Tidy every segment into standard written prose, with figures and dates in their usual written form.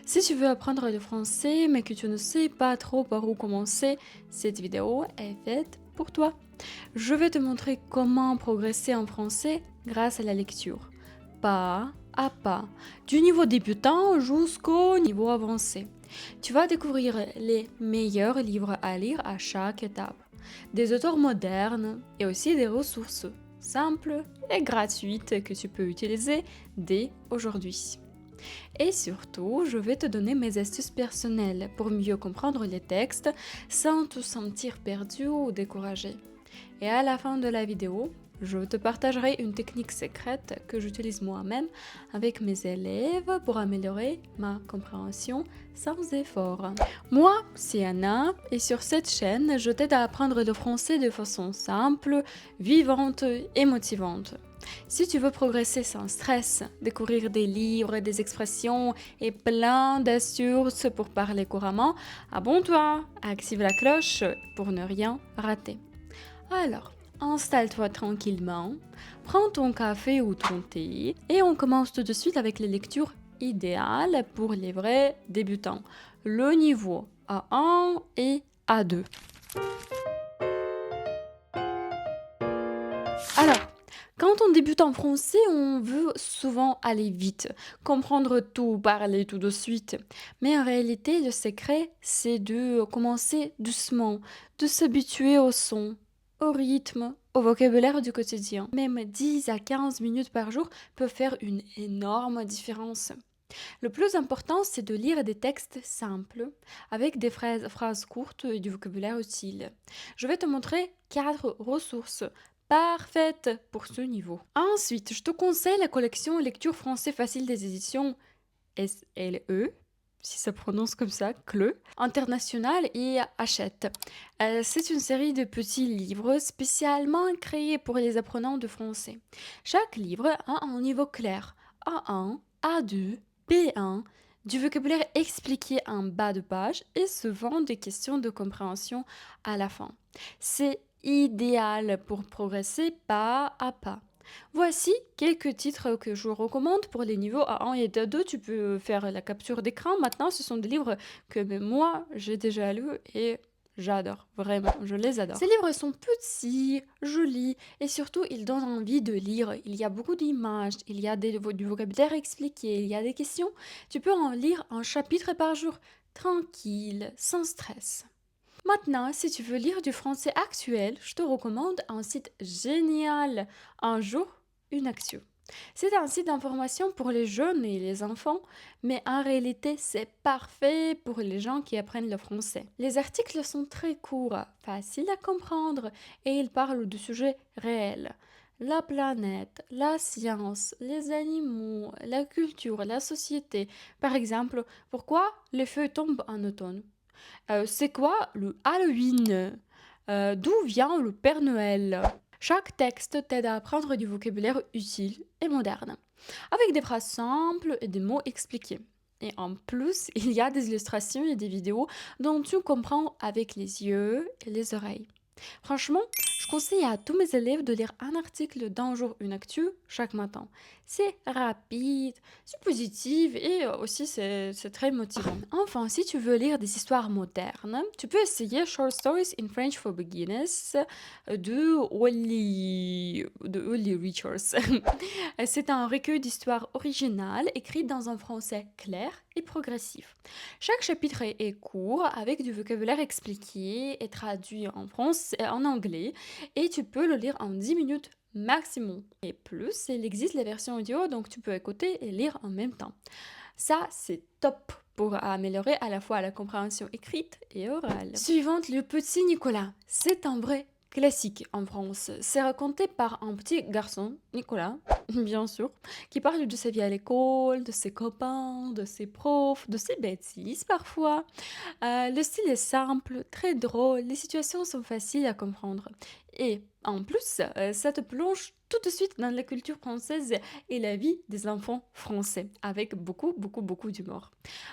Si tu veux apprendre le français mais que tu ne sais pas trop par où commencer, cette vidéo est faite pour toi. Je vais te montrer comment progresser en français grâce à la lecture, pas à pas, du niveau débutant jusqu'au niveau avancé. Tu vas découvrir les meilleurs livres à lire à chaque étape, des auteurs modernes et aussi des ressources simples et gratuites que tu peux utiliser dès aujourd'hui. Et surtout, je vais te donner mes astuces personnelles pour mieux comprendre les textes sans te sentir perdu ou découragé. Et à la fin de la vidéo, je te partagerai une technique secrète que j'utilise moi-même avec mes élèves pour améliorer ma compréhension sans effort. Moi, c'est Anna et sur cette chaîne, je t'aide à apprendre le français de façon simple, vivante et motivante. Si tu veux progresser sans stress, découvrir des livres, des expressions et plein d'astuces pour parler couramment, abonne-toi, active la cloche pour ne rien rater. Alors, installe-toi tranquillement, prends ton café ou ton thé et on commence tout de suite avec les lectures idéales pour les vrais débutants. Le niveau A1 et A2. Alors, quand on débute en français, on veut souvent aller vite, comprendre tout, parler tout de suite. Mais en réalité, le secret, c'est de commencer doucement, de s'habituer au son, au rythme, au vocabulaire du quotidien. Même 10 à 15 minutes par jour peuvent faire une énorme différence. Le plus important, c'est de lire des textes simples, avec des phrases courtes et du vocabulaire utile. Je vais te montrer 4 ressources parfaites pour ce niveau. Ensuite, je te conseille la collection Lecture français facile des éditions SLE, si ça prononce comme ça, CLE, International et Hachette. C'est une série de petits livres spécialement créés pour les apprenants de français. Chaque livre a un niveau clair, A1, A2, B1, du vocabulaire expliqué en bas de page et souvent des questions de compréhension à la fin. C'est idéal pour progresser pas à pas. Voici quelques titres que je recommande pour les niveaux A1 et A2. Tu peux faire la capture d'écran. Maintenant, ce sont des livres que même moi, j'ai déjà lus et j'adore. Vraiment, je les adore. Ces livres sont petits, jolis et surtout, ils donnent envie de lire. Il y a beaucoup d'images, il y a du vocabulaire expliqué, il y a des questions. Tu peux en lire un chapitre par jour, tranquille, sans stress. Maintenant, si tu veux lire du français actuel, je te recommande un site génial, Un jour, une action. C'est un site d'information pour les jeunes et les enfants, mais en réalité, c'est parfait pour les gens qui apprennent le français. Les articles sont très courts, faciles à comprendre et ils parlent de sujets réels. La planète, la science, les animaux, la culture, la société. Par exemple, pourquoi les feuilles tombent en automne? C'est quoi le Halloween? D'où vient le Père Noël? Chaque texte t'aide à apprendre du vocabulaire utile et moderne, avec des phrases simples et des mots expliqués. Et en plus, il y a des illustrations et des vidéos dont tu comprends avec les yeux et les oreilles. Franchement, je conseille à tous mes élèves de lire un article d'un jour, une actu chaque matin. C'est rapide, c'est positif et aussi c'est très motivant. Enfin, si tu veux lire des histoires modernes, tu peux essayer Short Stories in French for Beginners de Holly Richards. C'est un recueil d'histoires originales écrites dans un français clair et progressif. Chaque chapitre est court, avec du vocabulaire expliqué et traduit en français, en anglais, et tu peux le lire en 10 minutes maximum. Et plus, il existe les versions audio, donc tu peux écouter et lire en même temps. Ça, c'est top pour améliorer à la fois la compréhension écrite et orale. Suivante, le petit Nicolas. C'est un vrai classique en France. C'est raconté par un petit garçon, Nicolas, bien sûr, qui parle de sa vie à l'école, de ses copains, de ses profs, de ses bêtises parfois. Le style est simple, très drôle, les situations sont faciles à comprendre. Et en plus, ça te plonge tout de suite dans la culture française et la vie des enfants français, avec beaucoup, beaucoup, beaucoup d'humour.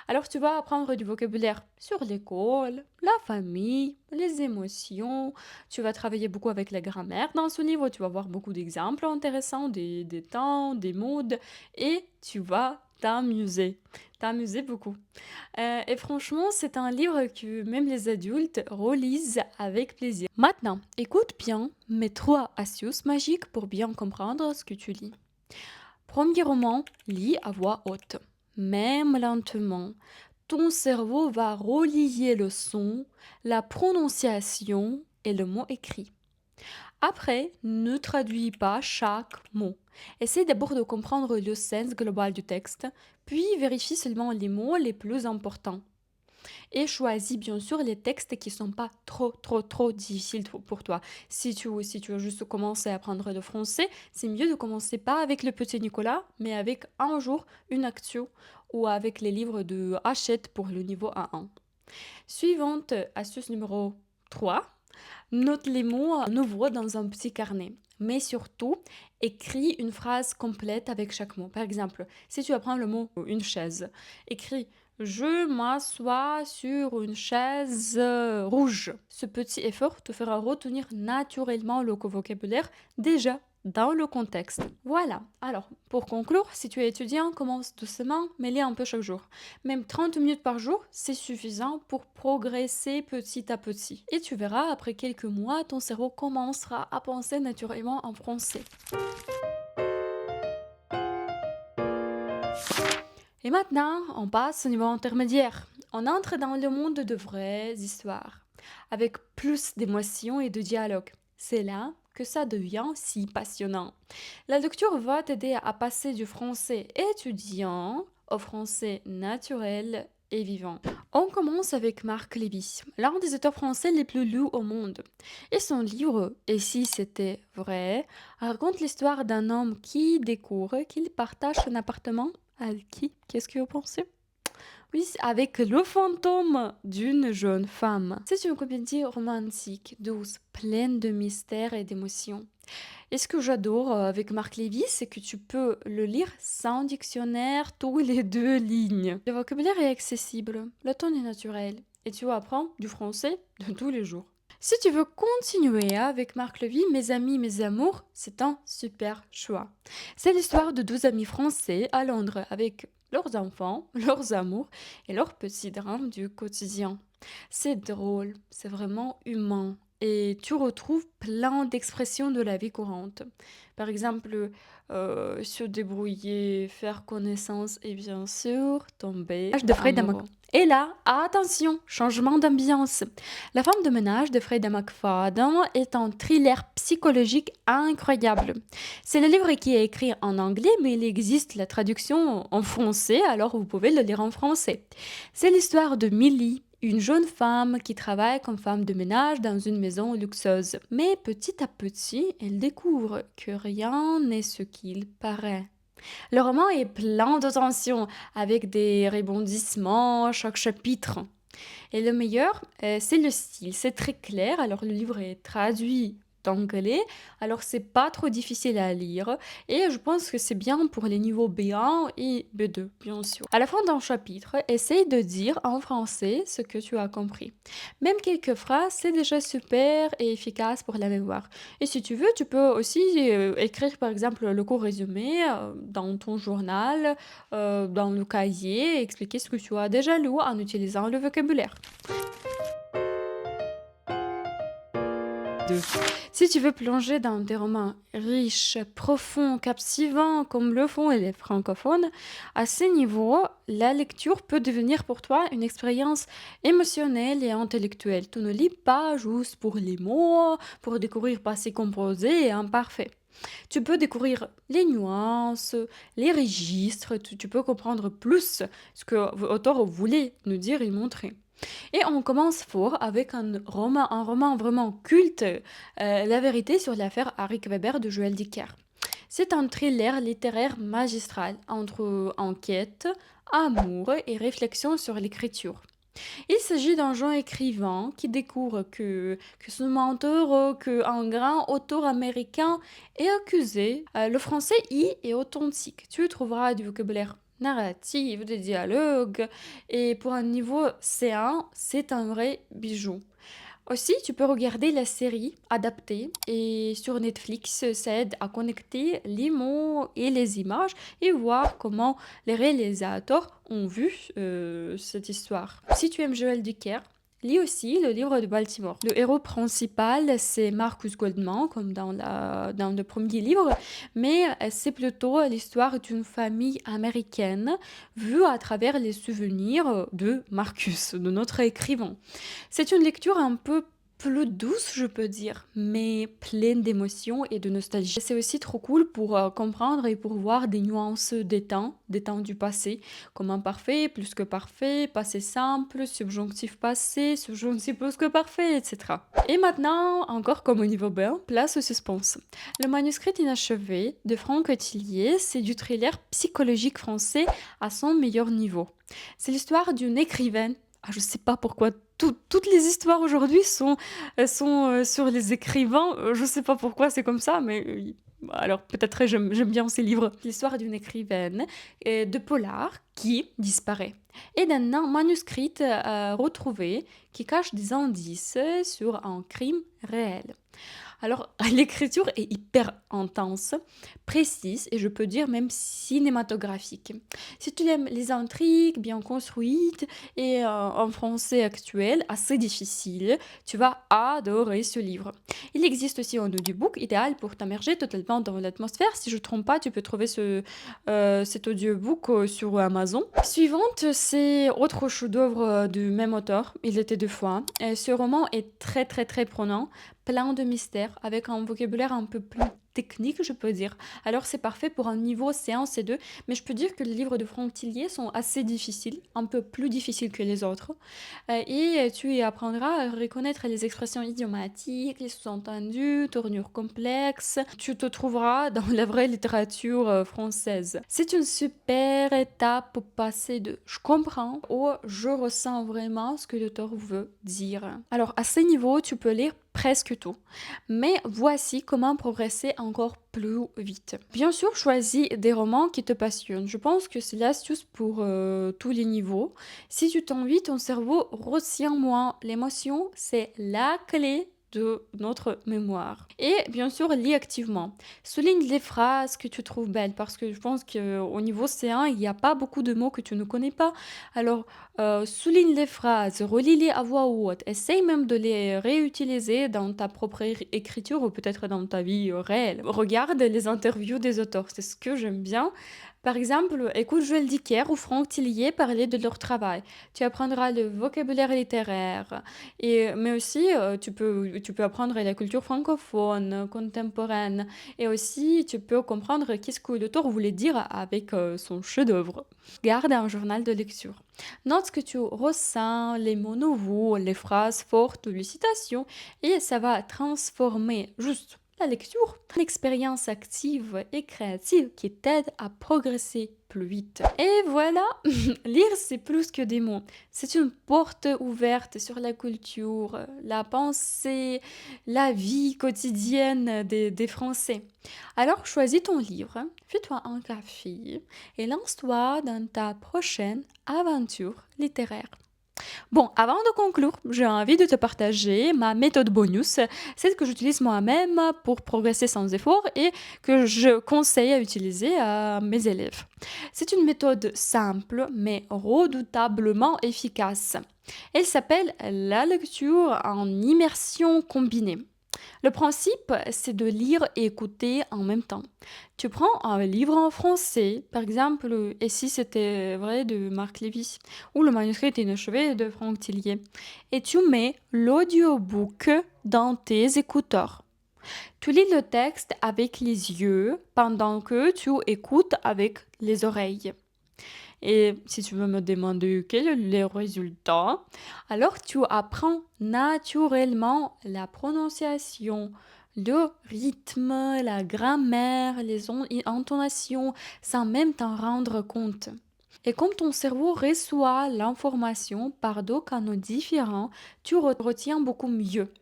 Alors tu vas apprendre du vocabulaire sur l'école, la famille, les émotions, tu vas travailler beaucoup avec la grammaire dans ce livre, tu vas voir beaucoup d'exemples intéressants, des temps, des modes, et tu vas t'amuser. T'amuser beaucoup. Et franchement, c'est un livre que même les adultes relisent avec plaisir. Maintenant, écoute bien mes trois astuces magiques pour bien comprendre ce que tu lis. Premièrement, lis à voix haute, même lentement. Ton cerveau va relier le son, la prononciation et le mot écrit. Après, ne traduis pas chaque mot. Essaie d'abord de comprendre le sens global du texte, puis vérifie seulement les mots les plus importants. Et choisis bien sûr les textes qui sont pas trop difficiles pour toi. Si tu veux juste commencer à apprendre le français, c'est mieux de commencer pas avec le petit Nicolas, mais avec un jour une action ou avec les livres de Hachette pour le niveau A1. Suivante, astuce numéro 3. Note les mots à nouveau dans un petit carnet. Mais surtout, écris une phrase complète avec chaque mot. Par exemple, si tu apprends le mot une chaise, écris je m'assois sur une chaise rouge. Ce petit effort te fera retenir naturellement le vocabulaire déjà dans le contexte. Voilà. Alors, pour conclure, si tu es étudiant, commence doucement, mais lis un peu chaque jour. Même 30 minutes par jour, c'est suffisant pour progresser petit à petit. Et tu verras, après quelques mois, ton cerveau commencera à penser naturellement en français. Et maintenant, on passe au niveau intermédiaire. On entre dans le monde de vraies histoires, avec plus d'émotions et de dialogue. C'est là que ça devient si passionnant. La lecture va t'aider à passer du français étudiant au français naturel et vivant. On commence avec Marc Lévy, l'un des auteurs français les plus lus au monde. Et son livre, Et si c'était vrai, raconte l'histoire d'un homme qui découvre qu'il partage son appartement avec qui? Qu'est-ce que vous pensez? Oui, avec le fantôme d'une jeune femme. C'est une comédie romantique, douce, pleine de mystère et d'émotions. Et ce que j'adore avec Marc Lévy, c'est que tu peux le lire sans dictionnaire, tous les deux lignes. Le vocabulaire est accessible, le ton est naturel, et tu apprends du français de tous les jours. Si tu veux continuer avec Marc Lévy, Mes amis, mes amours, c'est un super choix. C'est l'histoire de 12 amis français à Londres avec leurs enfants, leurs amours et leurs petits drames du quotidien. C'est drôle, c'est vraiment humain et tu retrouves plein d'expressions de la vie courante. Par exemple, se débrouiller, faire connaissance et bien sûr tomber de Fred amoureux. Et là, attention, changement d'ambiance. La femme de ménage de Freda McFadden est un thriller psychologique incroyable. C'est le livre qui est écrit en anglais, mais il existe la traduction en français, alors vous pouvez le lire en français. C'est l'histoire de Millie, une jeune femme qui travaille comme femme de ménage dans une maison luxueuse. Mais petit à petit, elle découvre que rien n'est ce qu'il paraît. Le roman est plein de tensions, avec des rebondissements à chaque chapitre. Et le meilleur, c'est le style. C'est très clair. Alors, le livre est traduit d'anglais. Alors, c'est pas trop difficile à lire. Et je pense que c'est bien pour les niveaux B1 et B2, bien sûr. À la fin d'un chapitre, essaye de dire en français ce que tu as compris. Même quelques phrases, c'est déjà super et efficace pour la mémoire. Et si tu veux, tu peux aussi écrire, par exemple, le court résumé dans ton journal, dans le cahier, et expliquer ce que tu as déjà lu en utilisant le vocabulaire. Deux. Si tu veux plonger dans des romans riches, profonds, captivants, comme le font les francophones, à ce niveau, la lecture peut devenir pour toi une expérience émotionnelle et intellectuelle. Tu ne lis pas juste pour les mots, pour découvrir passé composé et imparfait. Tu peux découvrir les nuances, les registres, tu peux comprendre plus ce que l'auteur voulait nous dire et montrer. Et on commence fort avec un roman vraiment culte, La vérité sur l'affaire Eric Weber de Joël Dicker. C'est un thriller littéraire magistral entre enquête, amour et réflexion sur l'écriture. Il s'agit d'un jeune écrivain qui découvre que ce menteur, qu'un grand auteur américain est accusé. Le français est authentique. Tu trouveras du vocabulaire narratif, des dialogues, et pour un niveau C1, c'est un vrai bijou. Aussi, tu peux regarder la série adaptée et sur Netflix, ça aide à connecter les mots et les images et voir comment les réalisateurs ont vu cette histoire. Si tu aimes Joël Dicker, lis aussi le livre de Baltimore. Le héros principal, c'est Marcus Goldman, comme dans le premier livre, mais c'est plutôt l'histoire d'une famille américaine vue à travers les souvenirs de Marcus, de notre écrivain. C'est une lecture un peu plus douce, je peux dire, mais pleine d'émotions et de nostalgie. C'est aussi trop cool pour comprendre et pour voir des nuances des temps du passé, comme imparfait, plus que parfait, passé simple, subjonctif passé, subjonctif plus que parfait, etc. Et maintenant, encore comme au niveau B, place au suspense. Le manuscrit inachevé de Franck Tillier, c'est du thriller psychologique français à son meilleur niveau. C'est l'histoire d'une écrivaine. Ah, je sais pas pourquoi toutes les histoires aujourd'hui sont sur les écrivains. Je sais pas pourquoi c'est comme ça, mais alors peut-être j'aime bien ces livres. L'histoire d'une écrivaine de polar qui disparaît et d'un manuscrit retrouvé qui cache des indices sur un crime réel. Alors, l'écriture est hyper intense, précise et je peux dire même cinématographique. Si tu aimes les intrigues bien construites et en français actuel assez difficile, tu vas adorer ce livre. Il existe aussi un audiobook idéal pour t'immerger totalement dans l'atmosphère. Si je ne me trompe pas, tu peux trouver cet audiobook sur Amazon. Suivante, c'est autre chef-d'œuvre du même auteur. Il était deux fois. Ce roman est très très très prenant, plein de mystères, avec un vocabulaire un peu plus technique, je peux dire. Alors c'est parfait pour un niveau C1, C2, mais je peux dire que les livres de Franck Tillier sont assez difficiles, un peu plus difficiles que les autres. Et tu y apprendras à reconnaître les expressions idiomatiques, les sous-entendus, tournures complexes. Tu te trouveras dans la vraie littérature française. C'est une super étape pour passer de je comprends au je ressens vraiment ce que l'auteur veut dire. Alors à ce niveau, tu peux lire presque tout. Mais voici comment progresser encore plus vite. Bien sûr, choisis des romans qui te passionnent. Je pense que c'est l'astuce pour tous les niveaux. Si tu t'ennuies, ton cerveau retient moins. L'émotion, c'est la clé de notre mémoire. Et bien sûr, lis activement. Souligne les phrases que tu trouves belles parce que je pense qu'au niveau C1, il n'y a pas beaucoup de mots que tu ne connais pas. Alors, souligne les phrases, relis-les à voix haute, essaye même de les réutiliser dans ta propre écriture ou peut-être dans ta vie réelle. Regarde les interviews des auteurs, c'est ce que j'aime bien. Par exemple, écoute Joël Dicker ou Franck Tillier parler de leur travail. Tu apprendras le vocabulaire littéraire. Mais aussi, tu peux apprendre la culture francophone, contemporaine. Et aussi, tu peux comprendre qu'est-ce que l'auteur voulait dire avec son chef-d'œuvre. Garde un journal de lecture. Note ce que tu ressens, les mots nouveaux, les phrases fortes, les citations, et ça va transformer juste la lecture, une expérience active et créative qui t'aide à progresser plus vite. Et voilà, lire c'est plus que des mots. C'est une porte ouverte sur la culture, la pensée, la vie quotidienne des Français. Alors choisis ton livre, fais-toi un café et lance-toi dans ta prochaine aventure littéraire. Bon, avant de conclure, j'ai envie de te partager ma méthode bonus, celle que j'utilise moi-même pour progresser sans effort et que je conseille à utiliser à mes élèves. C'est une méthode simple mais redoutablement efficace. Elle s'appelle la lecture en immersion combinée. Le principe, c'est de lire et écouter en même temps. Tu prends un livre en français, par exemple, Et si c'était vrai de Marc Lévy, ou le manuscrit inachevé de Franck Tillier, et tu mets l'audiobook dans tes écouteurs. Tu lis le texte avec les yeux pendant que tu écoutes avec les oreilles. Et si tu veux me demander quel est le résultat, alors tu apprends naturellement la prononciation, le rythme, la grammaire, les intonations, sans même t'en rendre compte. Et comme ton cerveau reçoit l'information par deux canaux différents, tu retiens beaucoup mieux.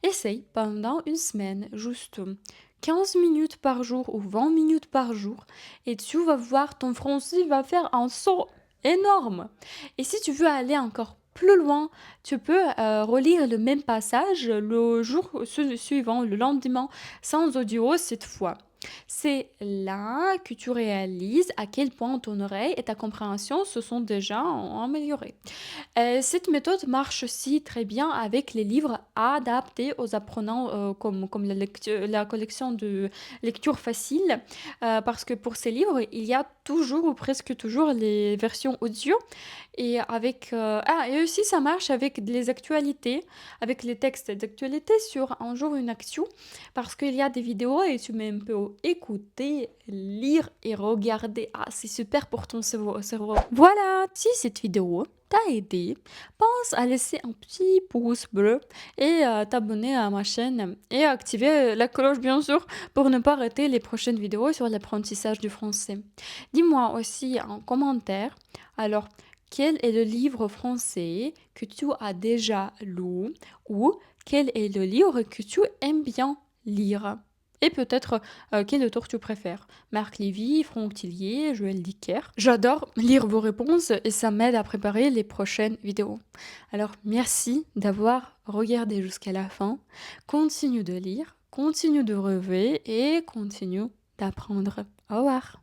Essaye pendant une semaine, juste 15 minutes par jour ou 20 minutes par jour, et tu vas voir ton français va faire un saut énorme. Et si tu veux aller encore plus loin. Tu peux relire le même passage le jour suivant, le lendemain, sans audio cette fois. C'est là que tu réalises à quel point ton oreille et ta compréhension se sont déjà améliorées. Cette méthode marche aussi très bien avec les livres adaptés aux apprenants, comme la collection de lecture facile, parce que pour ces livres, il y a toujours ou presque toujours les versions audio et et aussi ça marche avec les actualités, avec les textes d'actualité sur un jour une action, parce qu'il y a des vidéos et tu même peux écouter, lire et regarder. Ah, c'est super pour ton cerveau. Voilà, si cette vidéo t'a aidé, pense à laisser un petit pouce bleu et à t'abonner à ma chaîne et à activer la cloche bien sûr pour ne pas rater les prochaines vidéos sur l'apprentissage du français. Dis-moi aussi en commentaire, alors, quel est le livre français que tu as déjà lu ou quel est le livre que tu aimes bien lire? Et peut-être quel auteur tu préfères? Marc Lévy, Franck Tillier, Joël Dicker. J'adore lire vos réponses et ça m'aide à préparer les prochaines vidéos. Alors merci d'avoir regardé jusqu'à la fin. Continue de lire, continue de rêver et continue d'apprendre. Au revoir.